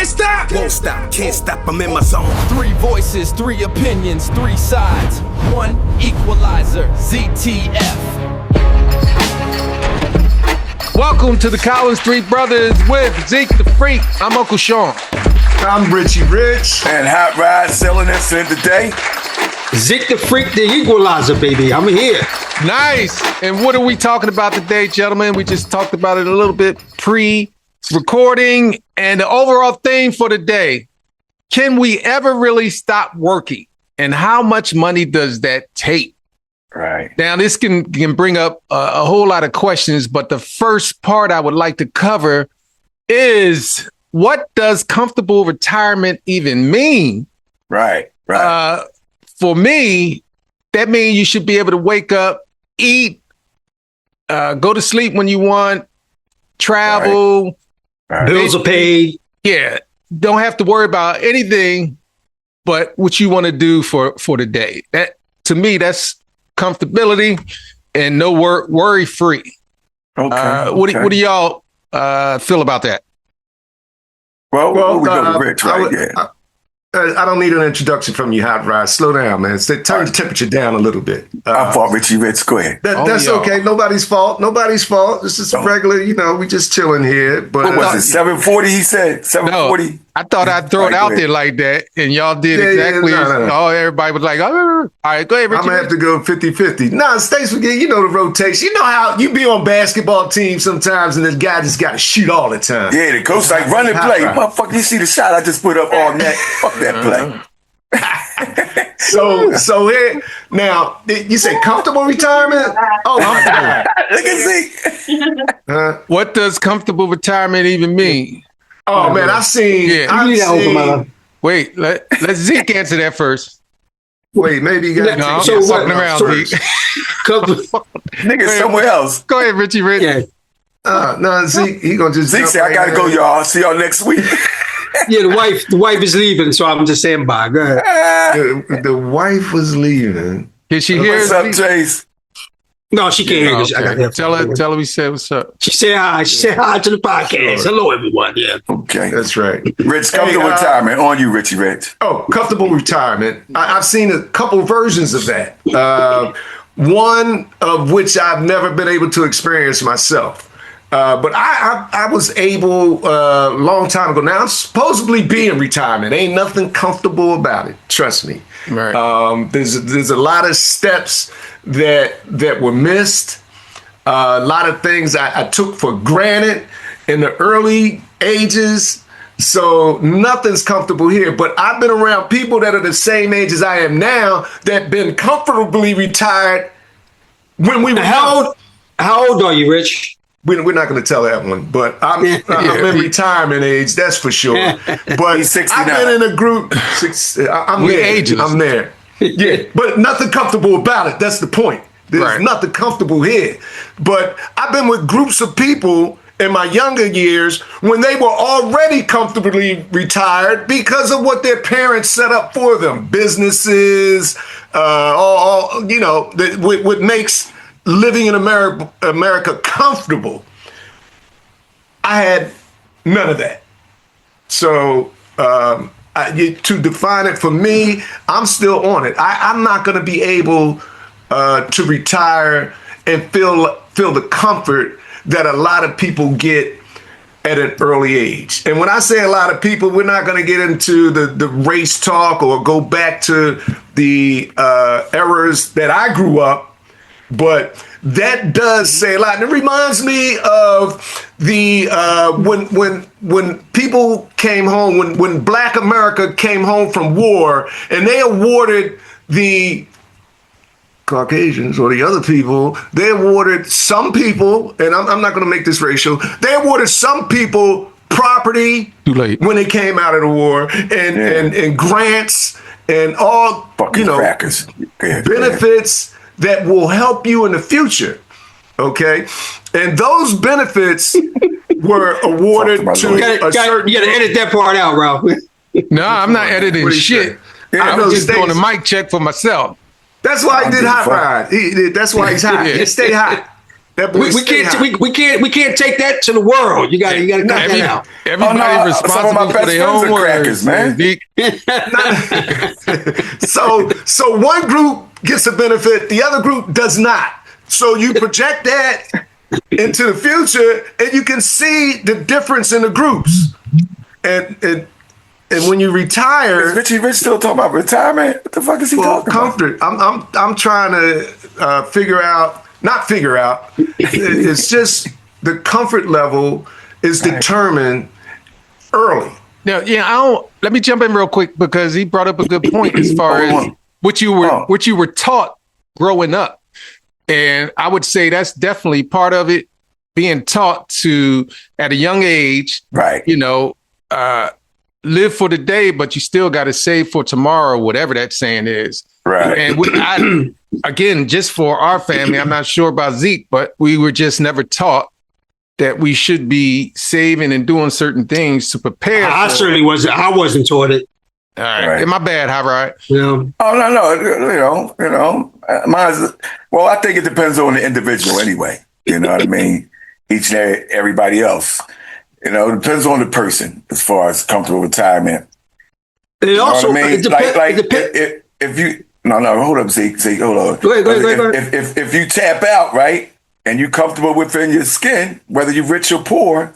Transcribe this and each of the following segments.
Can't stop. Won't stop, can't stop, I'm in my zone. 3 voices, 3 opinions, 3 sides. 1 Equalizer, ZTF. Welcome to the Collins III Brothas with Zeke the Freak. I'm Uncle Sean. I'm Richie Rich. And Hot Rod selling us in today. Zeke the Freak, the Equalizer, baby. I'm here. Nice. And what are we talking about today, gentlemen? We just talked about it a little bit pre-recording. And the overall theme for today, can we ever really stop working? And how much money does that take? Right. Now, this can bring up a whole lot of questions, but the first part I would like to cover is, what does comfortable retirement even mean? Right. For me, that means you should be able to wake up, eat, go to sleep when you want, travel. Right. Bills are paid. Yeah. Don't have to worry about anything but what you want to do for the day. That, to me, that's comfortability and no worry free. Okay. What do y'all feel about that? Well, we go to Rich, right? I don't need an introduction from you, Hot Rod. Slow down, man. Turn the temperature down a little bit. I fought Richie Rich. Go ahead. That's okay. Nobody's fault. This is regular, we just chilling here. But what was it, 740 he said? 740? No, I thought I'd throw it out there like that, and y'all did exactly. No. Oh, everybody was like, oh. All right, go ahead, Richie. I'm going to have to go 50-50. Nah, States forget, the rotation. You know how you be on basketball teams sometimes, and this guy just got to shoot all the time. Yeah, the coach like, run and play. Motherfucker, you see the shot I just put up all net? Fuck that play. So here, now, you say comfortable retirement? Oh, my God. Look at Zeke. What does comfortable retirement even mean? Oh, man, I've seen. Wait, let Zeke answer that first. Wait, maybe you got I'm so fucking around, Zeke. Nigga, somewhere else. Go ahead, Richie Rich. Yeah. No, Zeke, he gonna just. Zeke said, I gotta go, y'all. See y'all next week. Yeah, the wife is leaving, so I'm just saying bye. Go ahead. The wife was leaving. Can she hear? What's up, Chase? No, she can't hear. Okay. I gotta Tell her we said what's up. She said hi. She said hi to the podcast. Hello, everyone. Yeah. Okay. That's right. Rich, comfortable retirement. On you, Richie Rich. Oh, comfortable retirement. I've seen a couple versions of that. One of which I've never been able to experience myself. But I was able a long time ago. Now I'm supposedly be in retirement. Ain't nothing comfortable about it. Trust me. Right. There's a lot of steps that were missed. A lot of things I took for granted in the early ages. So nothing's comfortable here. But I've been around people that are the same age as I am now that been comfortably retired when we were young. How old are you, Rich? We're not going to tell that one, but I'm in retirement age, that's for sure. But He's 69. I've been in a group. I'm there. Yeah, but nothing comfortable about it. That's the point. There's nothing comfortable here. But I've been with groups of people in my younger years when they were already comfortably retired because of what their parents set up for them. Businesses, what makes living in America comfortable. I had none of that. So to define it for me, I'm still on it. I'm not going to be able to retire and feel the comfort that a lot of people get at an early age. And when I say a lot of people, we're not going to get into the race talk or go back to the eras that I grew up. But that does say a lot. And it reminds me of the when people came home, when Black America came home from war, and they awarded the Caucasians or the other people, they awarded some people, and I'm not going to make this racial, they awarded some people property Too late. when they came out of the war, and grants and all, crackers. benefits that will help you in the future, okay? And those benefits were awarded to a certain... You got to edit that part out, Ralph. No, I'm not editing shit. I was just doing a mic check for myself. That's why he did Hot Rod. That's why he's hot. He stay hot. That boy We stay high. can't we can't take that to the world. You got to cut that out. Everybody some of responsible my for best their friends own are crackers, words, man. Zeke. So one group gets a benefit, the other group does not. So you project that into the future, and you can see the difference in the groups. And when you retire, Is Richie Rich still talking about retirement? What the fuck is he well, talking about? comfort. I'm trying to not figure out. It's just the comfort level is determined early. Now, let me jump in real quick because he brought up a good point as far as what you were taught growing up. And I would say that's definitely part of it, being taught to, at a young age, Right. live for the day, but you still got to save for tomorrow, whatever that saying is. Right. And again, just for our family, I'm not sure about Zeke, but we were just never taught that we should be saving and doing certain things to prepare. I certainly wasn't. I wasn't taught it. All right. Right. My bad, High Ride. Yeah. Oh no. Mine's, well, I think it depends on the individual anyway. You know what I mean? Each and everybody else. It depends on the person as far as comfortable retirement. It also You know what I mean? it depends. If you hold up, Zeke, hold on. Go ahead. If you tap out, right, and you comfortable within your skin, whether you're rich or poor,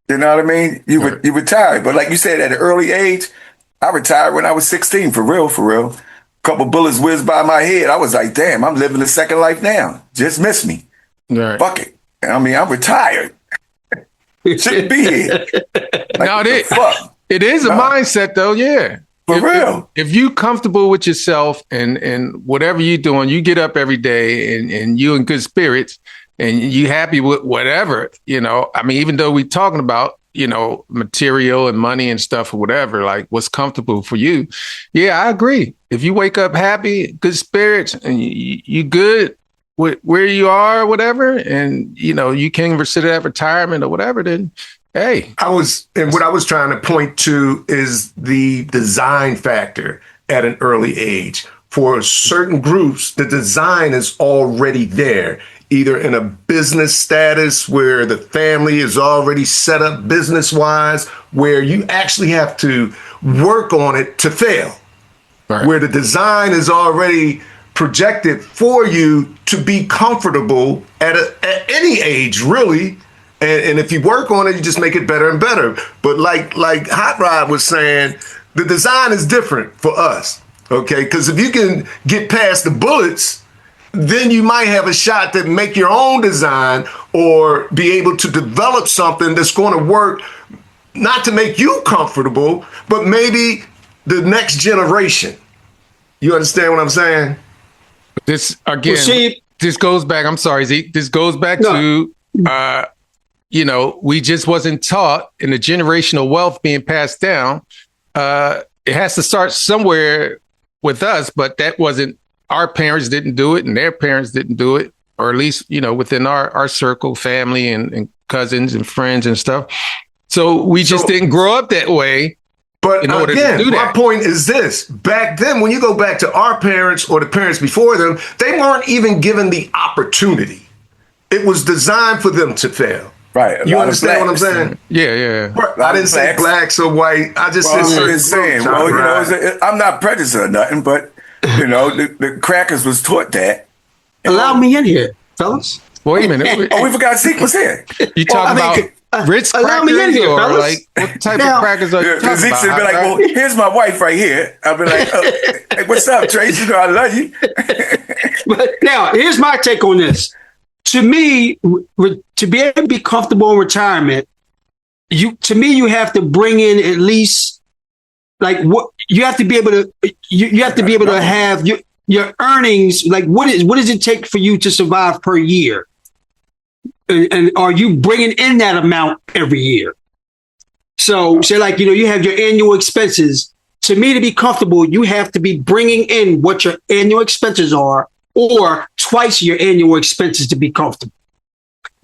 you know what I mean? You retire. But like you said, at an early age, I retired when I was 16, for real. A couple bullets whizzed by my head. I was like, damn, I'm living the second life now. Just miss me. Right. Fuck it. I mean, I'm retired. Shouldn't be here. Fuck? It is a mindset, though. Yeah. For real. If you comfortable with yourself and whatever you're doing, you get up every day and you in good spirits and you happy with whatever, I mean, even though we're talking about, material and money and stuff or whatever, like what's comfortable for you. Yeah, I agree. If you wake up happy, good spirits, and you good with where you are or whatever, and, you can consider that retirement or whatever, then hey. What I was trying to point to is the design factor at an early age. For certain groups, the design is already there, either in a business status where the family is already set up business-wise, where you actually have to work on it to fail, right. Where the design is already projected for you to be comfortable at any age, really. And if you work on it, you just make it better and better. But like Hot Rod was saying, the design is different for us, okay? Because if you can get past the bullets, then you might have a shot to make your own design or be able to develop something that's going to work, not to make you comfortable, but maybe the next generation. You understand what I'm saying? This, again, this goes back, I'm sorry, Zeke, this goes back to... we just wasn't taught in the generational wealth being passed down. It has to start somewhere with us, but that wasn't, our parents didn't do it and their parents didn't do it, or at least, within our circle, family and cousins and friends and stuff. So we just didn't grow up that way. But again, my point is this. Back then, when you go back to our parents or the parents before them, they weren't even given the opportunity. It was designed for them to fail. Right. You understand what I'm saying? Yeah. I didn't say blacks or white. I just said certain saying. Well, I'm not prejudiced or nothing, but the crackers was taught that. Allow me in here, fellas. Wait a minute. We forgot Zeke was here. You talking about Ritz crackers? Allow me in here, or fellas. like what type of crackers are you talking Zeke about? should be like, well, here's my wife right here. I'll be like, hey, what's up, Trace? I love you. But now, here's my take on this. To me, to be able to be comfortable in retirement, you have to bring in at least like what you have to be able to. You have to be able to have your earnings. Like what does it take for you to survive per year? And are you bringing in that amount every year? So say like you have your annual expenses. To me, to be comfortable, you have to be bringing in what your annual expenses are, or twice your annual expenses to be comfortable.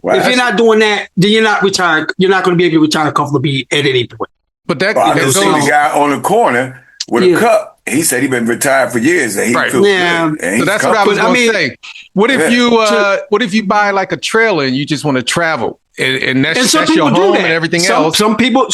Wow. If you're not doing that, then you're not retired. You're not going to be able to retire comfortably at any point. But that I can see the guy on the corner with a cup. He said he'd been retired for years and he feels good. And so that's what I was going to say. What if you buy like a trailer and you just want to travel and that's your home and everything else? Some people,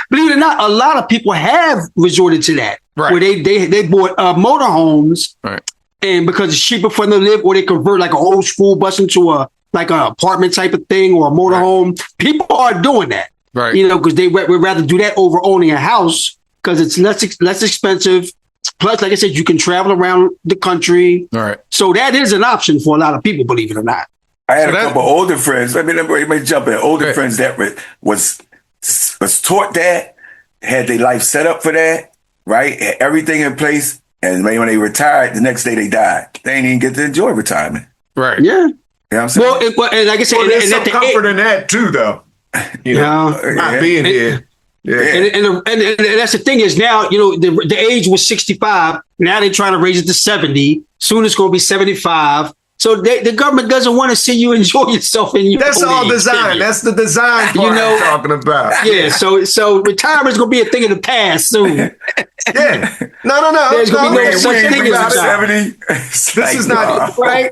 believe it or not, a lot of people have resorted to that. Right. Where they bought motorhomes. Right. And because it's cheaper for them to live, or they convert like an old school bus into an apartment type of thing or a motorhome. People are doing that. Right. Because they would rather do that over owning a house because it's less expensive. Plus, like I said, you can travel around the country. All right. So that is an option for a lot of people, believe it or not. I had a couple older friends. Let me jump in. Older friends that was taught that, had their life set up for that, right? Had everything in place. And when they retired, the next day they died. They didn't even get to enjoy retirement. Right. Yeah. You know what I'm saying? Well, and like I said, there's some comfort in that too, though. Not being here. Yeah. And that's the thing is now, the age was 65. Now they're trying to raise it to 70. Soon it's going to be 75. So the government doesn't want to see you enjoy yourself in your That's all design. That's the design part I'm talking about. Yeah. So retirement's going to be a thing of the past soon. Yeah. No. There's going to be no such thing as 70. This is not right.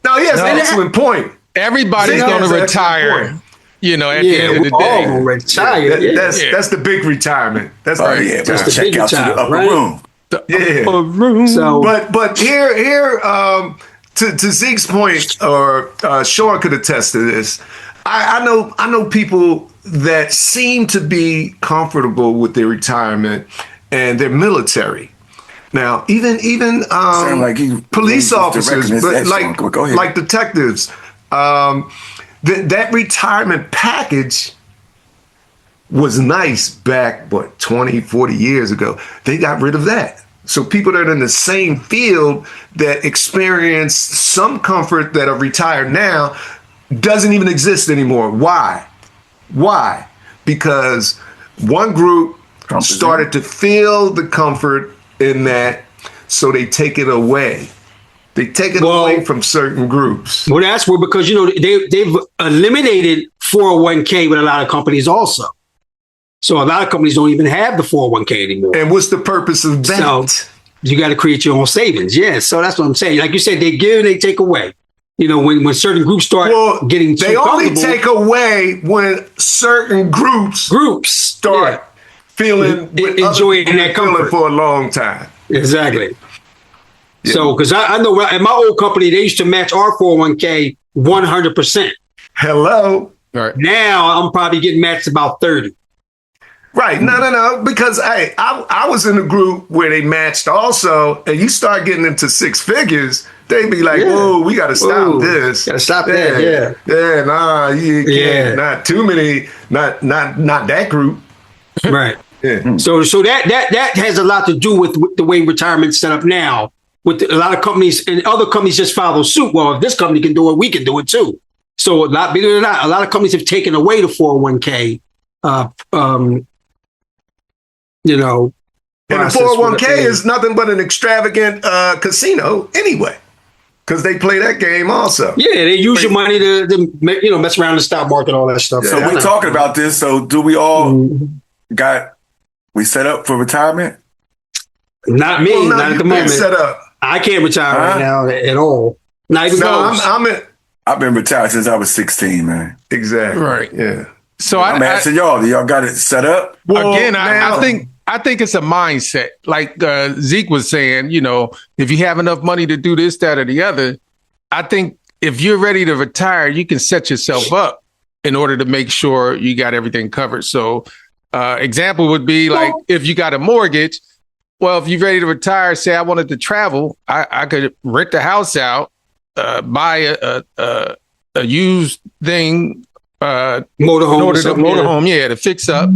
No, yes, an excellent point. Everybody's going to retire. At the end of the day. Retire. That's the big retirement. That's the big retirement. Check out to the upper room. Upper room. So, but here, to Zeke's point, or Sean could attest to this. I know people that seem to be comfortable with their retirement, and they're military. Now, even like police officers, but like like detectives, that retirement package was nice back, 20, 40 years ago. They got rid of that. So people that are in the same field that experience some comfort that are retired now doesn't even exist anymore. Why? Because one group started to feel the comfort in that, so they take it away. They take it away from certain groups. Well, that's where, because, they've eliminated 401k with a lot of companies also. So a lot of companies don't even have the 401k anymore. And what's the purpose of that? So you got to create your own savings. Yeah. So that's what I'm saying. Like you said, they give and they take away. When certain groups start getting too they only take away when certain groups start feeling enjoying that comfort for a long time. Exactly. Yeah. So, because I know at my old company, they used to match our 401k 100%. Hello. Right. Now I'm probably getting matched about 30. Right. No. Because I was in a group where they matched also, and you start getting into six figures, they'd be like, whoa, we got to stop this. Got to stop that. Yeah. Yeah. Nah, you can't. Not too many. Not that group. Right. Yeah. So that has a lot to do with the way retirement's set up now. With a lot of companies, and other companies just follow suit. Well, if this company can do it, we can do it too. So believe it or not, a lot of companies have taken away the 401k. And the 401k is nothing but an extravagant casino anyway, because they play that game also. Yeah, they use your money to mess around the stock market, all that stuff. Yeah, so we're talking about this. So do we all we set up for retirement? Not me. Well, no, not at the moment. Set up. I can't retire right now at all. Not even I've been retired since I was 16, man. Exactly. Right. Yeah. So I'm asking y'all, do y'all got it set up? Well, again, I think it's a mindset. Like Zeke was saying, if you have enough money to do this, that, or the other, I think if you're ready to retire, you can set yourself up in order to make sure you got everything covered. So example would be like if you got a mortgage, well, if you're ready to retire, say I wanted to travel, I could rent the house out, buy a used thing, motorhome, to fix up,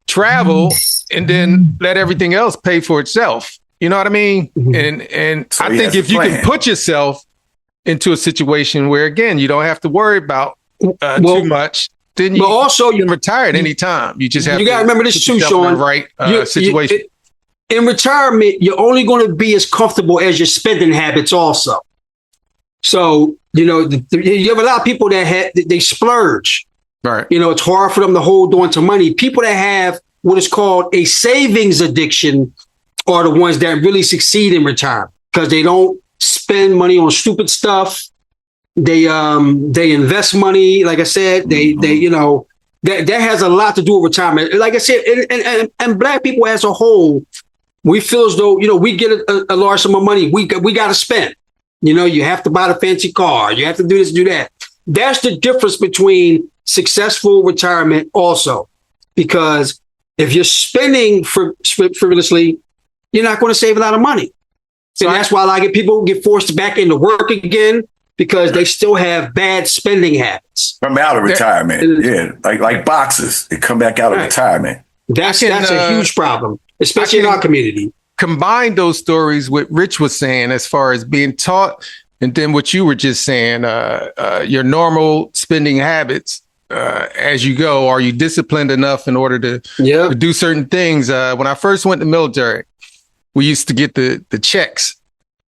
travel, and then let everything else pay for itself. You know what I mean? Mm-hmm. And so I think if you can put yourself into a situation where, again, you don't have to worry about too much, then you can retire at any time. You just have to remember this too, Sean. In the right situation. In retirement, you're only going to be as comfortable as your spending habits also. So, you have a lot of people that they splurge. Right. It's hard for them to hold on to money. People that have what is called a savings addiction are the ones that really succeed in retirement because they don't spend money on stupid stuff. They invest money. Like I said, they that has a lot to do with retirement. Like I said, and black people as a whole, we feel as though, we get a large sum of money. We got to spend. You have to buy the fancy car. You have to do this, do that. That's the difference between successful retirement also. Because if you're spending frivolously, you're not going to save a lot of money. So that's why a lot of people get forced back into work again because they still have bad spending habits. Come out of retirement. Yeah. Like boxers. They come back out of retirement. That's a huge problem, especially in our community. Combine those stories with Rich was saying as far as being taught, and then what you were just saying, your normal spending habits as you go. Are you disciplined enough in order to do certain things? When I first went to the military, we used to get the checks,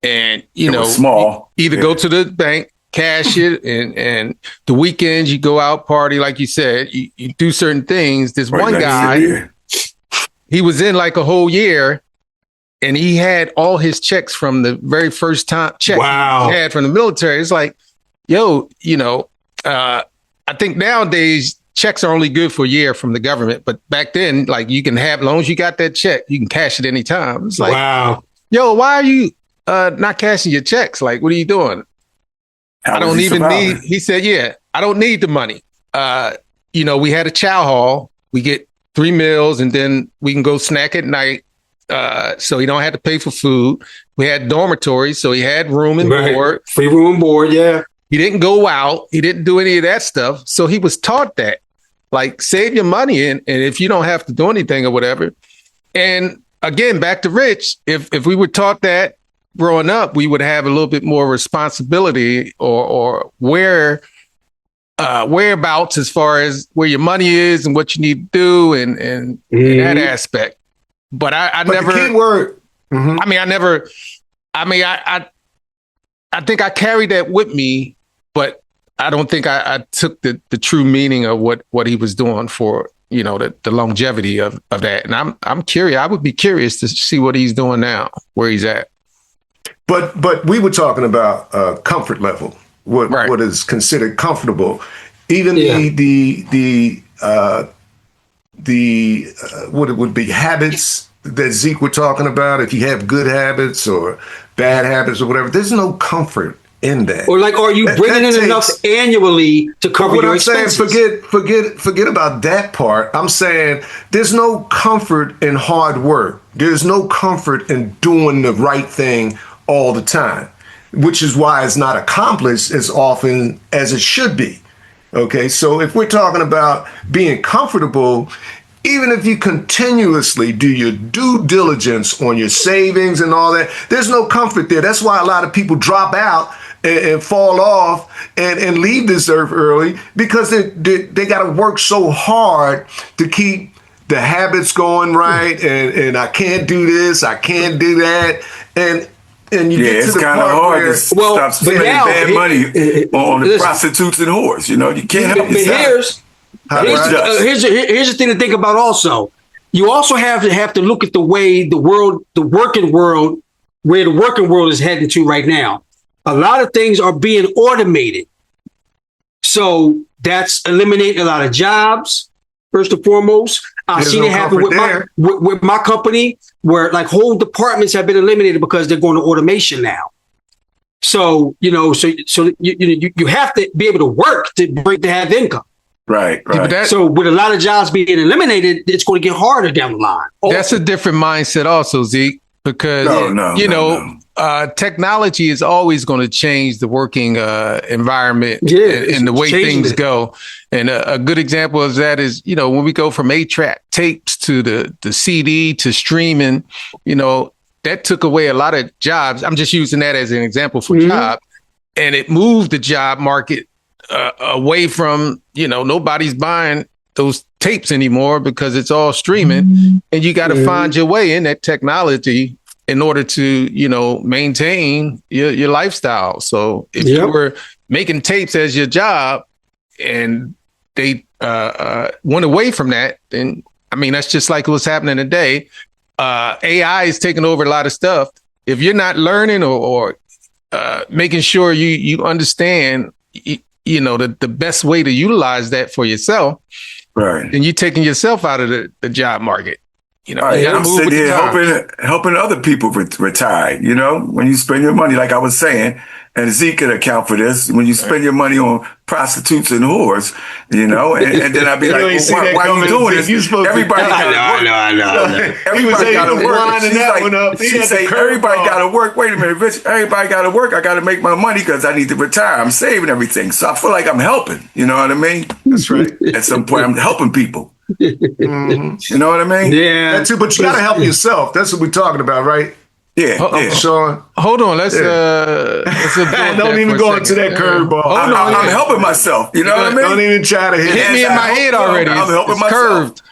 and small. Either go to the bank, cash it, and the weekends you go out party, like you said, you do certain things. This one guy, he was in like a whole year. And he had all his checks from the very first time check he had from the military. It's like, I think nowadays checks are only good for a year from the government. But back then, like you can have, as long as you got that check, you can cash it anytime. It's like, why are you not cashing your checks? Like, what are you doing? I don't even need, he said, I don't need the money. We had a chow hall. We get 3 meals and then we can go snack at night. So he don't have to pay for food. We had dormitories, so he had room and board. Free room and board, yeah. He didn't go out. He didn't do any of that stuff. So he was taught that, like, save your money and if you don't have to do anything or whatever. And again, back to Rich, if we were taught that growing up, we would have a little bit more responsibility or whereabouts as far as where your money is and what you need to do and in that aspect. But I never. The key word. Mm-hmm. I think I carried that with me, but I don't think I took the true meaning of what he was doing for the longevity of that. And I'm curious. I would be curious to see what he's doing now, where he's at. But we were talking about comfort level. What is considered comfortable, even what it would be habits that Zeke were talking about. If you have good habits or bad habits or whatever, there's no comfort in that. Or are you bringing in enough annually to cover your expenses? Forget about that part. I'm saying there's no comfort in hard work. There's no comfort in doing the right thing all the time, which is why it's not accomplished as often as it should be. Okay, so if we're talking about being comfortable, even if you continuously do your due diligence on your savings and all that, there's no comfort there. That's why a lot of people drop out and fall off and leave this earth early, because they got to work so hard to keep the habits going right. And I can't do this, I can't do that. And you get to the part hard where, to stop spending bad money on the prostitutes and whores. You can't help yourself. Here's the thing to think about also. You also have to look at the way the working world is heading to right now. A lot of things are being automated. So that's eliminating a lot of jobs, first and foremost. I've seen it happen with my company, where like whole departments have been eliminated because they're going to automation now. So you have to be able to work to have income. Right. So with a lot of jobs being eliminated, it's going to get harder down the line. That's a different mindset also, Zeke, because technology is always going to change the working environment and the way things go. And a good example of that is, when we go from 8-track tapes to the CD to streaming, that took away a lot of jobs. I'm just using that as an example for job. And it moved the job market away from, nobody's buying those tapes anymore because it's all streaming. And you got to find your way in that technology in order to, maintain your lifestyle. So if you were making tapes as your job and they went away from that, then, that's just like what's happening today. AI is taking over a lot of stuff. If you're not learning or making sure you understand, the best way to utilize that for yourself, right, then you're taking yourself out of the job market. Right. I'm sitting here helping other people retire. When you spend your money, like I was saying, and Zeke can account for this, when you spend your money on prostitutes and whores, and then I'd be like, why are you doing this? Everybody got to work. Everybody got to work. She say, everybody got to work. Wait a minute, Rich. Everybody got to work. I got to make my money because I need to retire. I'm saving everything. So I feel like I'm helping. You know what I mean? That's right. At some point, I'm helping people. Mm-hmm. You know what I mean? Yeah. That's it, but you got to help yourself. That's what we're talking about, right? Yeah. Sean. Hold on. Let's don't even go into that curveball. I'm helping myself. You know what I mean? Don't even try to hit me in my head already. I'm helping myself. Curved.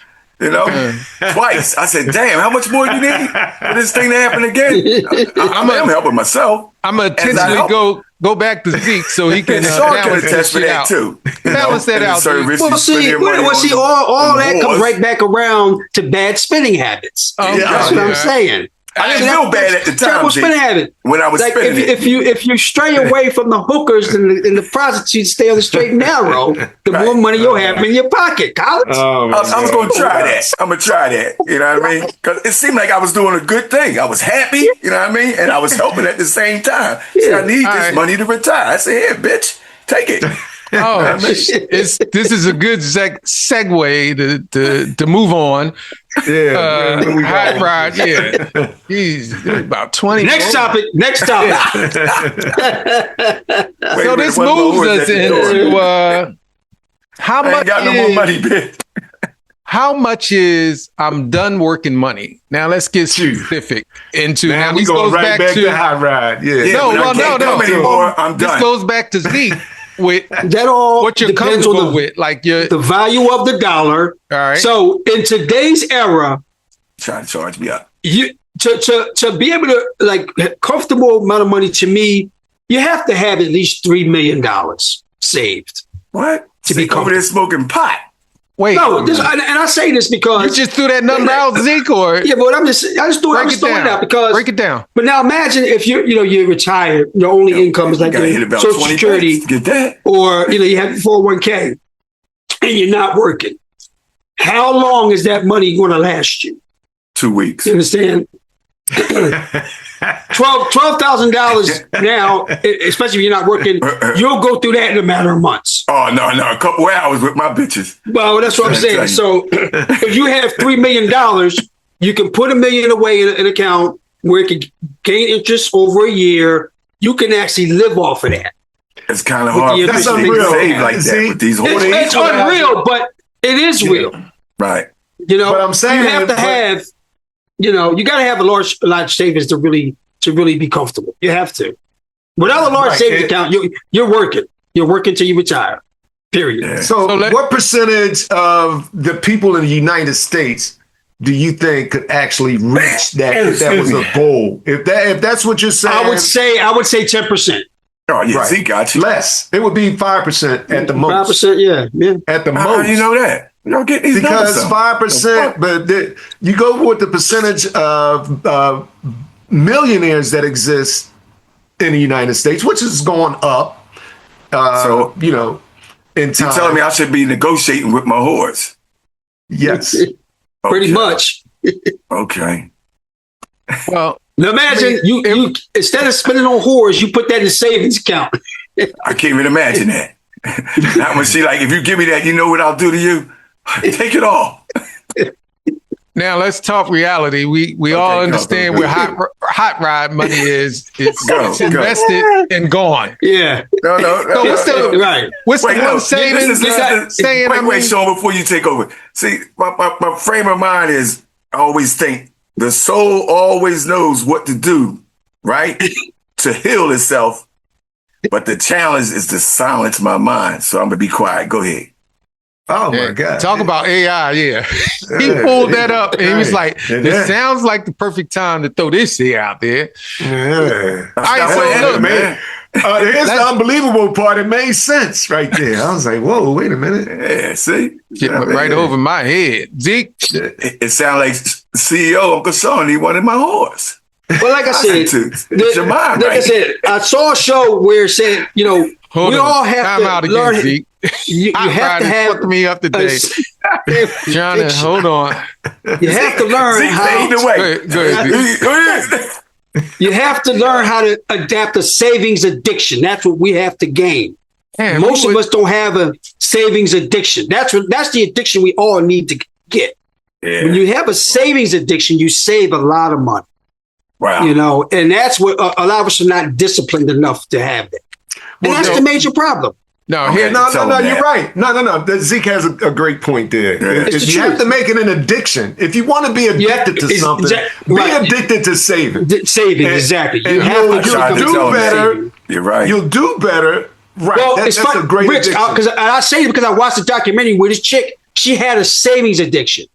Twice. I said, damn, how much more do you need for this thing to happen again? I'm helping myself. I'm going to intentionally go back to Zeke so he can balance attest for that too. Balance that out. Well, see, all that comes right back around to bad spending habits. That's what I'm saying. I didn't feel bad at the time. Terrible spending habit. When I was spending it. If you stray away from the hookers and the prostitutes, stay on the straight and narrow, the more money you'll have in your pocket, Collins. I was going to try that. I'm going to try that. You know what I mean? Because it seemed like I was doing a good thing. I was happy. You know what I mean? And I was helping at the same time. So I need this money to retire. I said, here, bitch, take it. This is a good segue to move on. Hot rod, yeah. He's about 20. Next topic. So this moves us into how much ain't got no more money, bitch. How much is I'm done working money? Now let's get specific into now we go right back to hot rod. No. I'm done. This goes back to Zeke. With that all what you're comfortable with, like the value of the dollar. All right. So in today's era, trying to charge me up. You to be able to like comfortable amount of money, to me, you have to have at least $3 million saved. What? To be over there smoking pot. Wait, no, and I say this because you just threw that number out, Zeke, or but I just threw it out because break it down. But now imagine if you're retired, your only income is like your Social Security, get that, or you have 401k, and you're not working. How long is that money going to last you? 2 weeks. You understand? $12,000 now, especially if you're not working, you'll go through that in a matter of months. Oh, no, a couple hours with my bitches. Well, that's what I'm saying. So if you have $3 million, you can put $1 million away in an account where it can gain interest over a year. You can actually live off of that. It's kind of hard. That's unreal. Like that with these it's unreal, but it is real. Right. But I'm saying you have to have. You got to have a large savings to really be comfortable. You have to. Without a large savings account, you're working. You're working till you retire. Period. Yeah. So what percentage of the people in the United States do you think could actually reach that if that was a goal? If that's what you're saying, I would say 10%. Oh yeah, right. Zeke got you. Less. It would be 5% at the most. 5%, yeah. At the most. How do you know that? You don't get these because 5%, but you go with the percentage of millionaires that exist in the United States, which is going up. In time. You're telling me I should be negotiating with my whores? Yes, pretty much. Okay. Well, now imagine you instead of spending on whores, you put that in a savings account. I can't even imagine that. Not when she like, if you give me that, you know what I'll do to you? Take it all. Now let's talk reality. We all understand where hot rod money is. It's invested and gone. Yeah. No. What's the one savings? Wait, Sean, before you take over. See, my frame of mind is I always think the soul always knows what to do, right? To heal itself. But the challenge is to silence my mind. So I'm gonna be quiet. Go ahead. Oh my God. Talk about AI, yeah. He pulled that up and he was like, it sounds like the perfect time to throw this shit out there. Yeah. All right, so look, man. Here's the unbelievable part. It made sense right there. I was like, whoa, wait a minute. Yeah, see? Shit went right over my head. Zeke? It sounded like CEO Uncle Sean, he wanted my horse. Well, like I said, It's your mind, like right? I said, I saw a show where it said, we all have Time out to again, learn. Zeke. You have to have fucking me up today. Johnny, hold on. You have to learn Zeke, how. either way. Go ahead, Zeke. You have to learn how to adapt a savings addiction. That's what we have to gain. Man, Most of us don't have a savings addiction. That's the addiction we all need to get. Yeah. When you have a savings addiction, you save a lot of money. Wow. And that's what a lot of us are not disciplined enough to have it. And that's the major problem. No, Okay. here, No, Tell him you're that. right. No. Zeke has a great point there. Yeah. It's the You have truth. to make it an addiction. If you want to be addicted to something, be addicted to saving. Savings, exactly. You and have tried to to you'll tell do him that. better. You're right. You'll do better. Right. Well, That's it's a great Rich, addiction. because I say it because I watched a documentary where this chick, she had a savings addiction.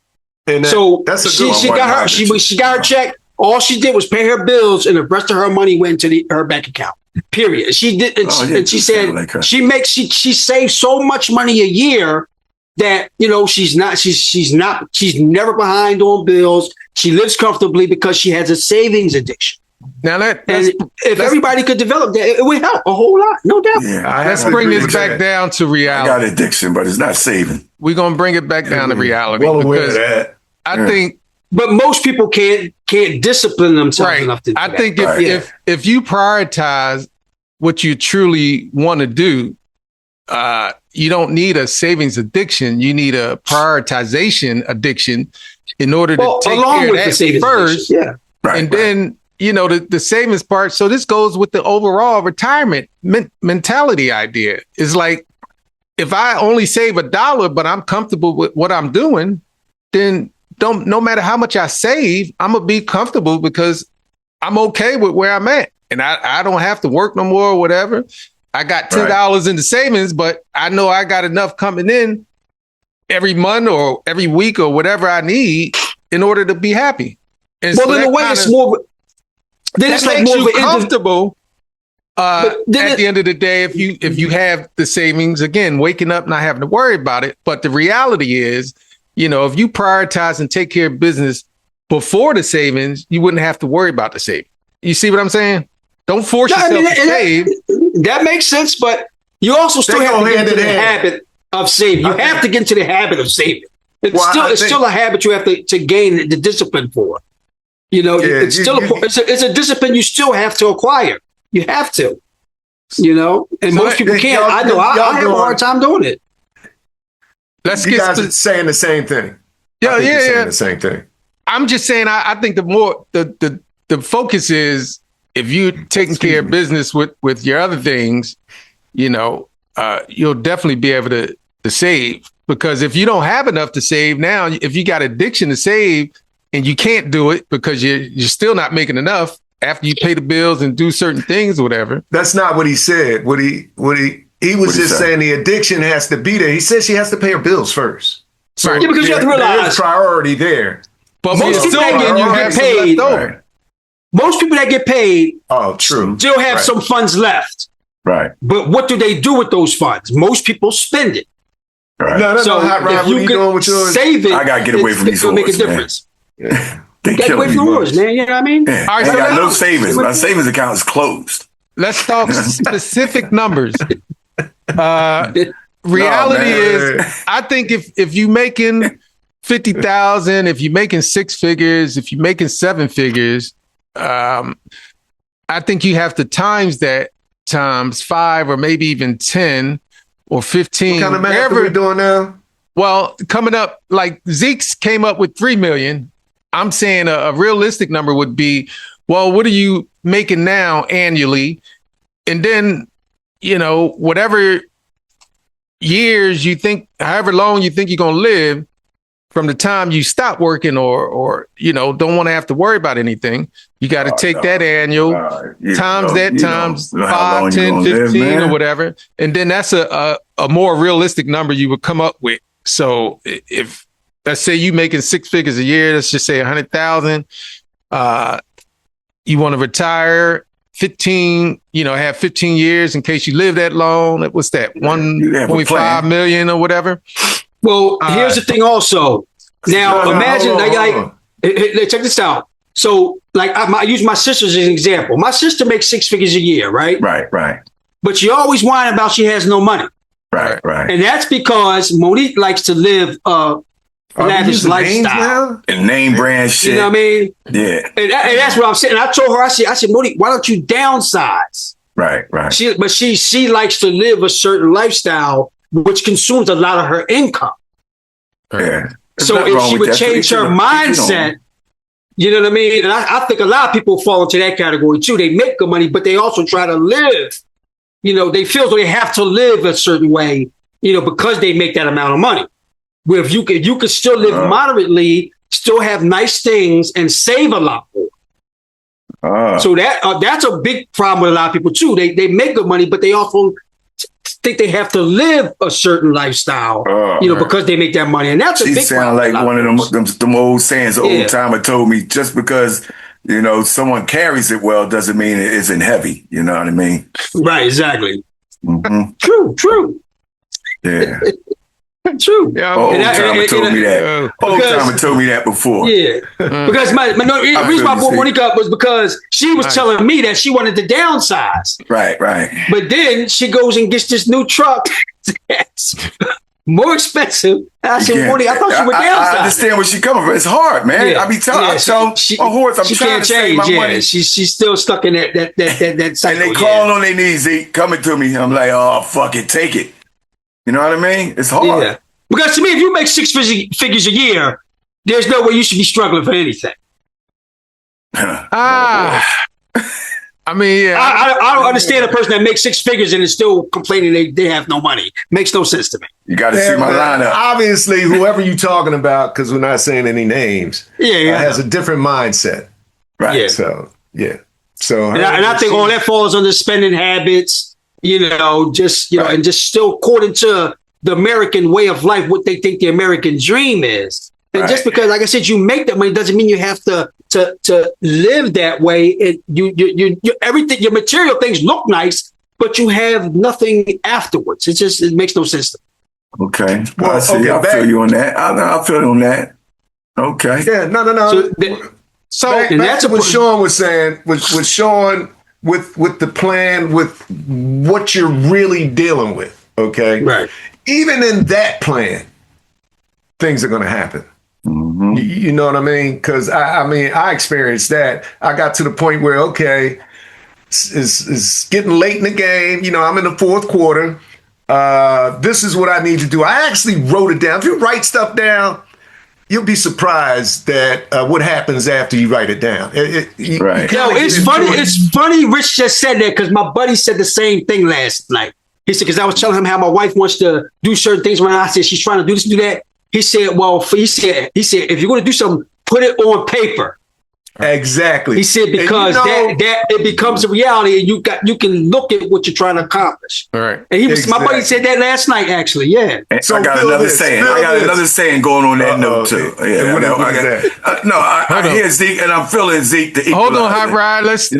And So that's a she good one. got her she got her check. All she did was pay her bills, and the rest of her money went to her bank account. Period. She did, and she you said sound like her. she saves so much money a year that she's never behind on bills. She lives comfortably because she has a savings addiction. now And if everybody could develop that, it would help a whole lot, no doubt. Yeah, let's bring this back down to I got reality. addiction, but it's not saving. We're gonna bring it back down to reality Well aware of because that. I think But most people can't discipline themselves enough to do I that. think if you prioritize what you truly want to do, you don't need a savings addiction. You need a prioritization addiction in order to take along care of with the that savings first. addiction, yeah. Right. And then, the savings part. So this goes with the overall retirement mentality idea. Is like, if I only save $1, but I'm comfortable with what I'm doing, then no matter how much I save, I'm gonna be comfortable because I'm okay with where I'm at. And I don't have to work no more or whatever. I got $10 in the savings, but I know I got enough coming in every month or every week or whatever I need in order to be happy. And Well, so in that a way, kinda- it's more. Then that it's like makes more you of an comfortable. At then the end of the day, if you have the savings, again, waking up not having to worry about it. But the reality is, if you prioritize and take care of business before the savings, you wouldn't have to worry about the savings. You see what I'm saying? Don't force yourself to save. That makes sense, but you also still They have go to get hand into in the hand. habit of saving. You have to get into the habit of saving. It's still a habit you have to gain the discipline for. It's a discipline you still have to acquire. You have to. And most people can't. I know. I have a hard time doing it. Let's You get guys are saying the same thing. Yeah, I think you're saying yeah. the same thing. I'm just saying. I think the more the focus is, if you're taking care of business with your other things, you'll definitely be able to save. Because if you don't have enough to save now, if you got addiction to save and you can't do it because you're still not making enough after you pay the bills and do certain things or whatever. That's not what he said. He was just saying the addiction has to be there. He said she has to pay her bills first. So Right. Yeah, because you have to realize there's priority there. But most people that get paid, most people that get paid Oh, true. still have some funds left. Right. But what do they do with those funds? Most people spend it. Right. No, So Hot Rod, if what are you you could doing with yours? save it, I gotta get away from these it's gonna make a whores, man. difference. They Get kill away me. from yours, man. You know what I mean? Yeah. All right, I so got now- no savings. My savings account is closed. Let's talk specific numbers. Reality is, I think if you making 50,000, if you're making 6 figures, if you're making 7 figures, I think you have to times that times 5 or maybe even 10 or 15. What kind of math are we doing now? Well, coming up, like Zeke's came up with 3 million. I'm saying a realistic number would be, well, what are you making now annually? And then, whatever years you think, however long you think you're going to live from the time you stop working or don't want to have to worry about anything, you got to take that annual times 5, 10, 15 or whatever. And then that's a more realistic number you would come up with. So if let's say you making 6 figures a year, let's just say 100,000, you want to retire 15, have 15 years in case you live that long. What's that? 1.5 million or whatever. Well, here's the thing also. Now, imagine, check this out. So, like, I use my sister as an example. My sister makes 6 figures a year, right? Right. But she always whine about she has no money. Right. And that's because Monique likes to live a lavish lifestyle. And name brand shit. You know what I mean? Yeah. And that's what I'm saying. I told her, I said, Monique, why don't you downsize? Right. She likes to live a certain lifestyle, which consumes a lot of her income. Yeah. So if she would change her mindset, you know what I mean? And I think a lot of people fall into that category too. They make good money, but they also try to live. They feel as though they have to live a certain way, because they make that amount of money. Where if you could still live moderately, still have nice things, and save a lot more. So that's a big problem with a lot of people too. They make good money, but they also think they have to live a certain lifestyle, because they make that money, and that's a big problem. She sound like one of them old sayings. The old timer told me, just because someone carries it well doesn't mean it isn't heavy. You know what I mean? Right. Exactly. Mm-hmm. True. Yeah. True. Yeah, old timer told me that. Old timer told me that before. Yeah. Because the reason why I brought Monique up was because she was telling me that she wanted to downsize. Right. But then she goes and gets this new truck that's more expensive. And I said, Monique, I thought she would downsize. I understand where she's coming from. It's hard, man. I be telling my horse, I'm trying to save my money. She's still stuck in that cycle. And they call on their knees, Zeke, coming to me. I'm like, oh, fuck it, take it. You know what I mean? It's hard. Yeah. Because to me, if you make 6 figures a year, there's no way you should be struggling for anything. I don't understand a person that makes 6 figures and is still complaining they have no money. Makes no sense to me. You got to see my lineup. Obviously, whoever you're talking about, because we're not saying any names, has a different mindset. Right. Yeah. So, yeah. So, and I think all that falls under spending habits. And just still according to the American way of life, what they think the American dream is. And just because, like I said, you make that money doesn't mean you have to live that way. You everything, your material things look nice, but you have nothing afterwards. It makes no sense. Okay. Well, I feel you on that. I feel you on that. Okay. Yeah. No. So that's what Sean was saying. With Sean. With the plan, with what you're really dealing with, okay? Right. Even in that plan, things are going to happen. Mm-hmm. You know what I mean? Because I experienced that. I got to the point where, okay, it's getting late in the game. I'm in the fourth quarter. This is what I need to do. I actually wrote it down. If you write stuff down, you'll be surprised that what happens after you write it down. Right. It's funny. It's funny. Rich just said that because my buddy said the same thing last night. He said, because I was telling him how my wife wants to do certain things. When I said she's trying to do this, do that. He said, if you're going to do something, put it on paper. Exactly. He said because that it becomes a reality, and you can look at what you're trying to accomplish. All right. And my buddy said that last night, actually. Yeah. So I got another saying. Another saying going on that note too. I hear Zeke, and I'm feeling Zeke. The hold on, Hot Rod. This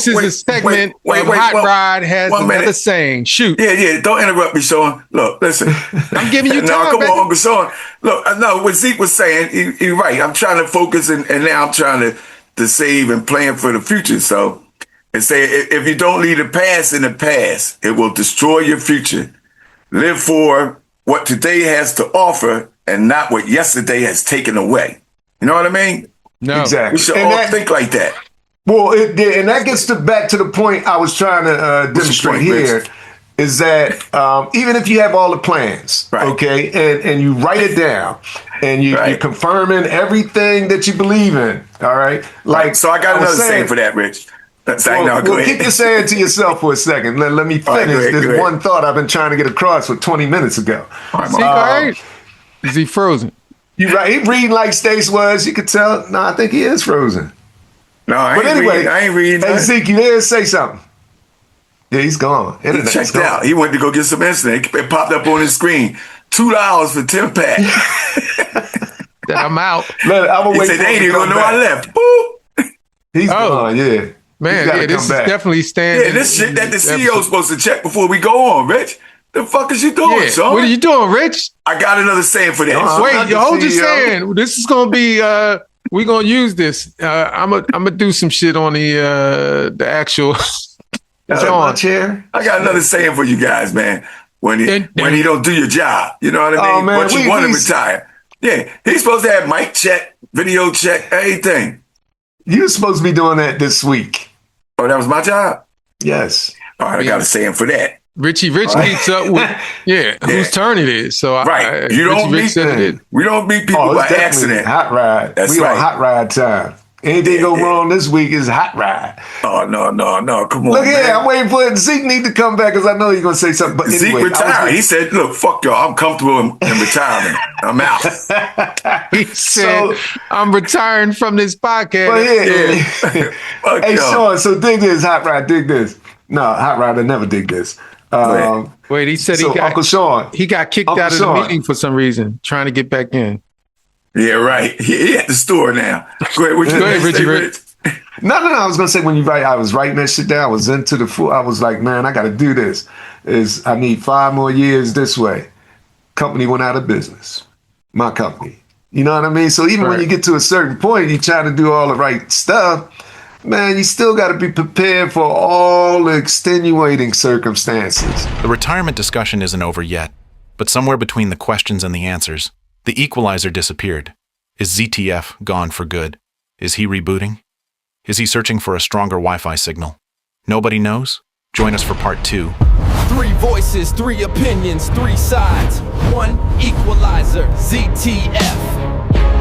is a segment. Hot Rod has another saying. Shoot. Yeah. Don't interrupt me, Sean. Look, listen. I'm giving you time. No, come on, Uncle Sean. Look, what Zeke was saying, you're right. I'm trying to focus, and now I'm trying to save and plan for the future. So, and say, if you don't leave the past in the past, it will destroy your future. Live for what today has to offer and not what yesterday has taken away. You know what I mean? No. Exactly. We should all think like that. Well, and that gets back to the point I was trying to demonstrate here. Is that even if you have all the plans, okay, and you write it down, and you're confirming everything that you believe in, all right? So I got another saying for that, Rich. Go ahead. Keep your saying to yourself for a second. Let me finish this one thought I've been trying to get across for 20 minutes ago. Is he frozen? You're right. He reading like Stace was. You could tell. No, I think he is frozen. No, I ain't reading. Hey, Zeke, you there? Say something. Yeah, he's gone. He checked out. He went to go get some insulin. It popped up on his screen. $2 for 10-pack. I'm out. I'm he said, they ain't even gonna know I left. Boop. He's gone, yeah. Man, gotta yeah, this come is back. definitely standing. Yeah, this shit that the CEO is supposed to check before we go on, Rich. The fuck is you doing, Yeah. son? What are you doing, Rich? I got another saying for that. I'm Wait, not the hold your CEO. saying. This is gonna be. We're gonna use this. I'm gonna do some shit on the actual. That's in my chair. I got another saying for you guys, man. When you don't do your job, you know what I mean? Oh, man, but you want to retire. Yeah, he's supposed to have mic check, video check, everything. You're supposed to be doing that this week. Oh, that was my job? Yes. All right, I got a saying for that. Richie Rich keeps up with whose turn it is. So Right. You don't Richie Rich said it. we don't meet people by definitely accident. Hot ride. That's we right. on hot ride time. Anything go wrong this week is hot ride. Oh, no. Come on, Look here, man. I'm waiting for Zeke need to come back because I know he's going to say something. But Zeke anyway, retired. He said, look, fuck y'all. I'm comfortable in retirement. I'm out. He said, "I'm retiring from this podcast." But yeah. Fuck Hey, y'all. Sean, so dig this, hot ride, dig this. No, hot ride, I never dig this. Wait, he said so Uncle Sean, he got kicked Uncle out of Sean. the meeting for some reason, trying to get back in. Yeah, right. He at the store now. Go ahead, what you Go ahead, gonna say, Richie. Rich? No. I was gonna say when you write, I was writing that shit down. I was into the fool. I was like, man, I got to do this. I need 5 more years this way. Company went out of business. My company. You know what I mean? So even when Right. you get to a certain point, you try to do all the right stuff. Man, you still got to be prepared for all the extenuating circumstances. The retirement discussion isn't over yet, but somewhere between the questions and the answers, the equalizer disappeared. Is ZTF gone for good? Is he rebooting? Is he searching for a stronger Wi-Fi signal? Nobody knows? Join us for part 2. 3 voices, 3 opinions, 3 sides. 1 equalizer, ZTF.